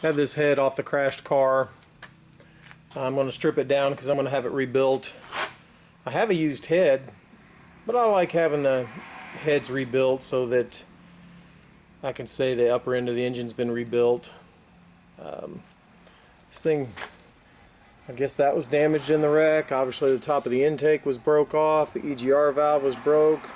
have this head off the crashed car. I'm going to strip it down because I'm going to have it rebuilt. I have a used head, but I like having the heads rebuilt so that I can say the upper end of the engine's been rebuilt. This thing, I guess that was damaged in the wreck. Obviously the top of the intake was broke off, the EGR valve was broke.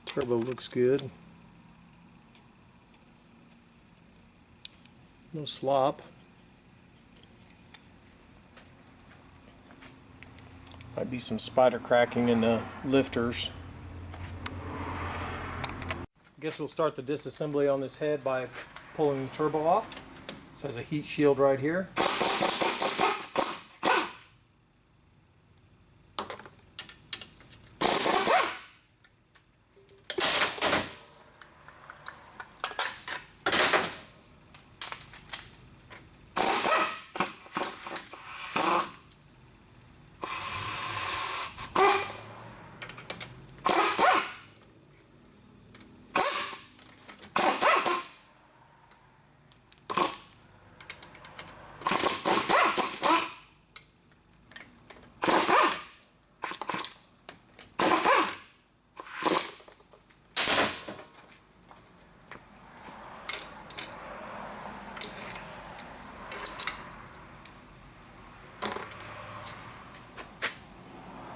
Turbo looks good. No slop. Might be some spider cracking in the lifters. I guess we'll start the disassembly on this head by pulling the turbo off. This has a heat shield right here.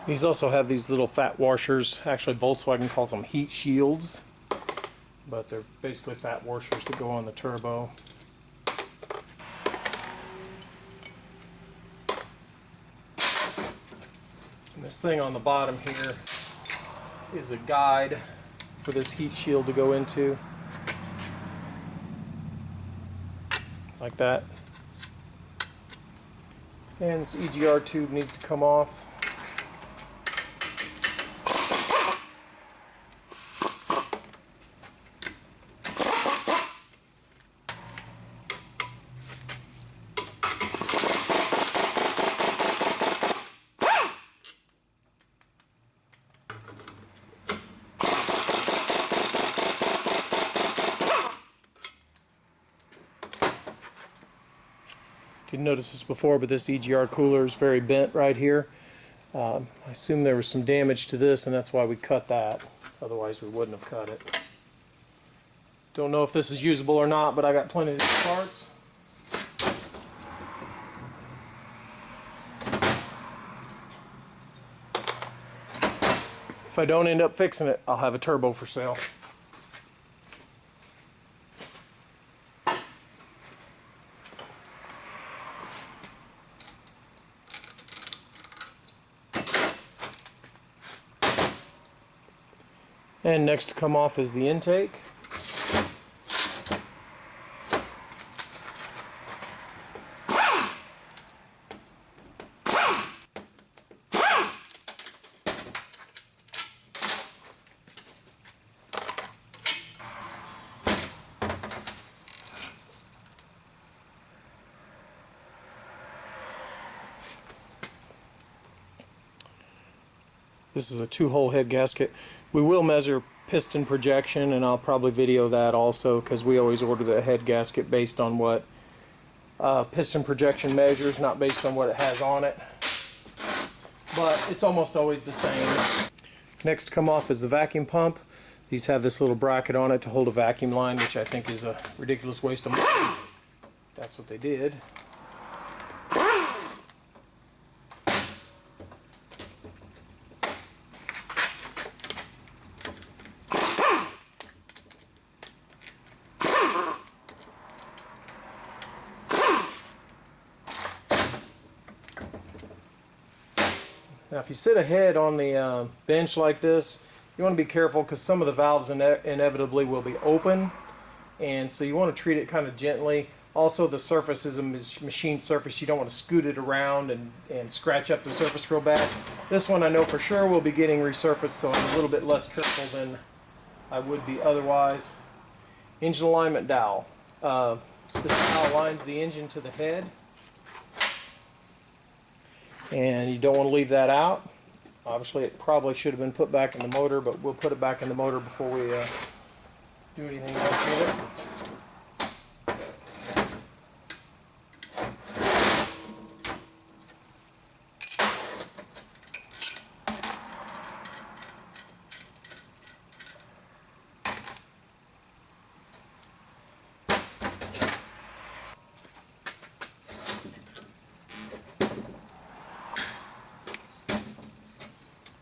These also have these little fat washers. Actually, Volkswagen calls them heat shields, but they're basically fat washers that go on the turbo. And this thing on the bottom here is a guide for this heat shield to go into, like that. And this EGR tube needs to come off. Didn't notice this before, but this EGR cooler is very bent right here. I assume there was some damage to this, and that's why we cut that. Otherwise we wouldn't have cut it. Don't know if this is usable or not, but I got plenty of these parts. If I don't end up fixing it, I'll have a turbo for sale. And next to come off is the intake. This is a 2-hole head gasket. We will measure piston projection, and I'll probably video that also, because we always order the head gasket based on what piston projection measures, not based on what it has on it. But it's almost always the same. Next to come off is the vacuum pump. These have this little bracket on it to hold a vacuum line, which I think is a ridiculous waste of money. That's what they did. Now if you sit ahead on the bench like this, you want to be careful because some of the valves inevitably will be open, and so you want to treat it kind of gently. Also, the surface is a machined surface. You don't want to scoot it around and scratch up the surface real bad. This one I know for sure will be getting resurfaced, so I'm a little bit less careful than I would be otherwise. Engine alignment dowel. This is how it aligns the engine to the head. And you don't want to leave that out. Obviously it probably should have been put back in the motor, but we'll put it back in the motor before we do anything else with it.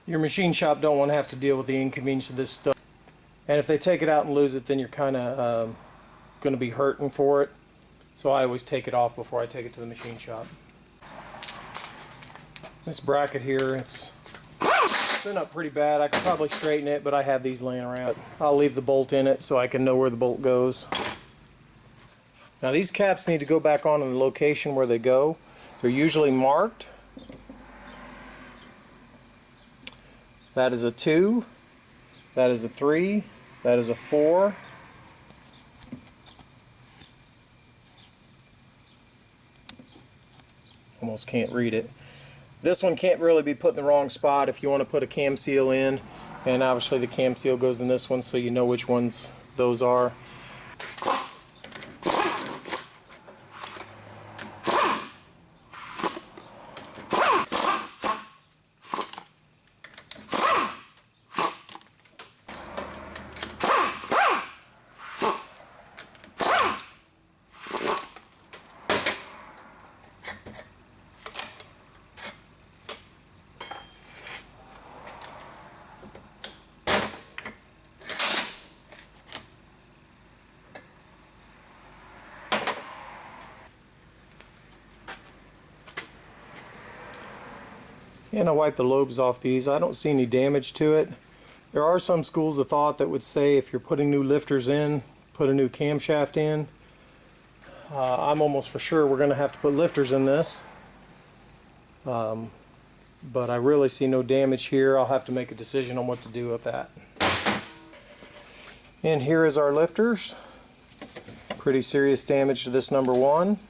Your machine shop don't want to have to deal with the inconvenience of this stuff. And if they take it out and lose it, then you're kind of going to be hurting for it. So I always take it off before I take it to the machine shop. This bracket here, it's been up pretty bad. I could probably straighten it, but I have these laying around. I'll leave the bolt in it so I can know where the bolt goes. Now these caps need to go back on in the location where they go. They're usually marked. That is a 2, that is a 3, that is a 4. Almost can't read it. This one can't really be put in the wrong spot if you want to put a cam seal in, and obviously the cam seal goes in this one so you know which ones those are. And I wipe the lobes off these. I don't see any damage to it. There are some schools of thought that would say if you're putting new lifters in, put a new camshaft in. I'm almost for sure we're going to have to put lifters in this. But I really see no damage here. I'll have to make a decision on what to do with that. And here is our lifters. Pretty serious damage to this number 1.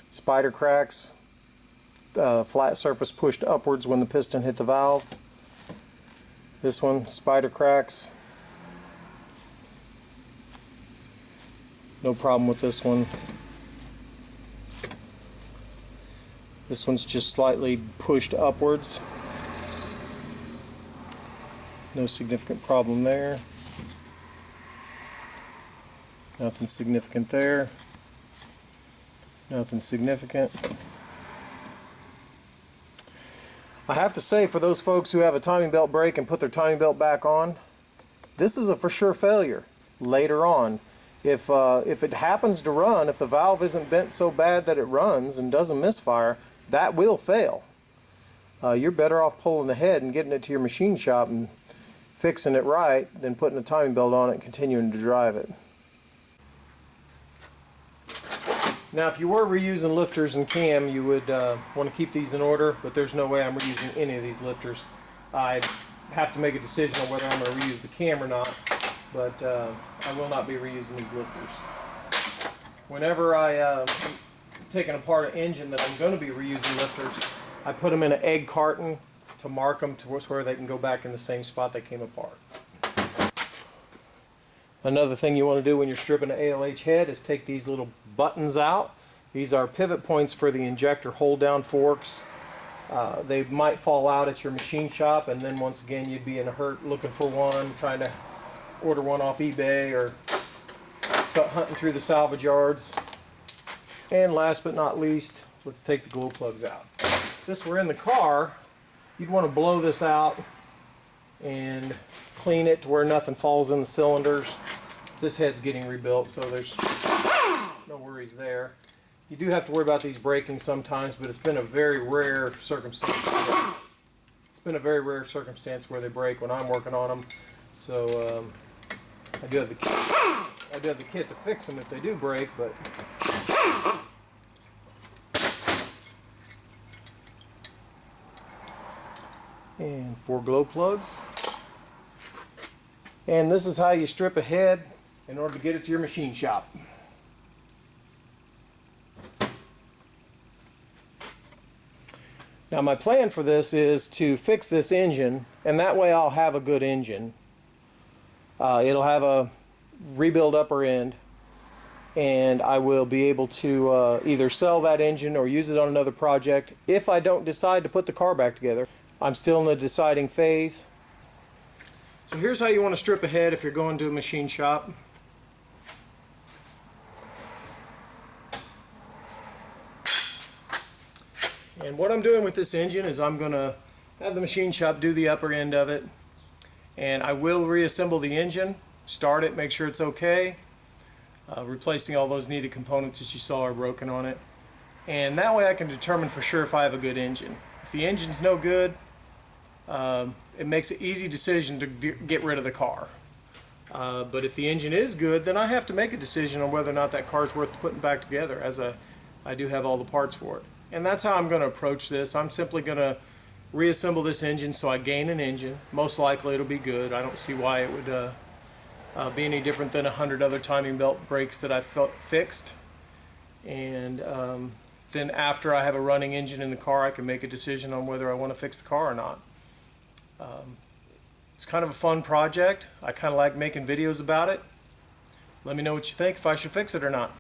Spider cracks. Flat surface pushed upwards when the piston hit the valve. This one, spider cracks. No problem with this one. This one's just slightly pushed upwards. No significant problem there. Nothing significant there. Nothing significant. I have to say, for those folks who have a timing belt break and put their timing belt back on, this is a for sure failure later on. If it happens to run, if the valve isn't bent so bad that it runs and doesn't misfire, that will fail. You're better off pulling the head and getting it to your machine shop and fixing it right than putting a timing belt on it and continuing to drive it. Now if you were reusing lifters and cam, you would want to keep these in order, but there's no way I'm reusing any of these lifters. I'd have to make a decision on whether I'm going to reuse the cam or not, but I will not be reusing these lifters. Whenever I'm taking apart an engine that I'm going to be reusing lifters, I put them in an egg carton to mark them to where they can go back in the same spot they came apart. Another thing you want to do when you're stripping an ALH head is take these little buttons out. These are pivot points for the injector hold down forks. They might fall out at your machine shop, and then once again you'd be in a hurt looking for one, trying to order one off eBay or hunting through the salvage yards. And last but not least, let's take the glow plugs out. If this were in the car, you'd want to blow this out and clean it to where nothing falls in the cylinders. This head's getting rebuilt, so there's no worries there. You do have to worry about these breaking sometimes, but it's been a very rare circumstance. It's been a very rare circumstance where they break when I'm working on them. So I do have the kit to fix them if they do break, but and 4 glow plugs. And this is how you strip a head in order to get it to your machine shop. Now my plan for this is to fix this engine, and that way I'll have a good engine. It'll have a rebuild upper end, and I will be able to either sell that engine or use it on another project if I don't decide to put the car back together. I'm still in the deciding phase. So here's how you want to strip ahead if you're going to a machine shop. And what I'm doing with this engine is I'm going to have the machine shop do the upper end of it, and I will reassemble the engine, start it, make sure it's okay, replacing all those needed components that you saw are broken on it. And that way I can determine for sure if I have a good engine. If the engine's no good, it makes an easy decision to get rid of the car. But if the engine is good, then I have to make a decision on whether or not that car is worth putting back together, as I do have all the parts for it. And that's how I'm going to approach this. I'm simply going to reassemble this engine so I gain an engine. Most likely it'll be good. I don't see why it would be any different than 100 other timing belt brakes that I've fixed. And then after I have a running engine in the car, I can make a decision on whether I want to fix the car or not. It's kind of a fun project. I kind of like making videos about it. Let me know what you think, if I should fix it or not.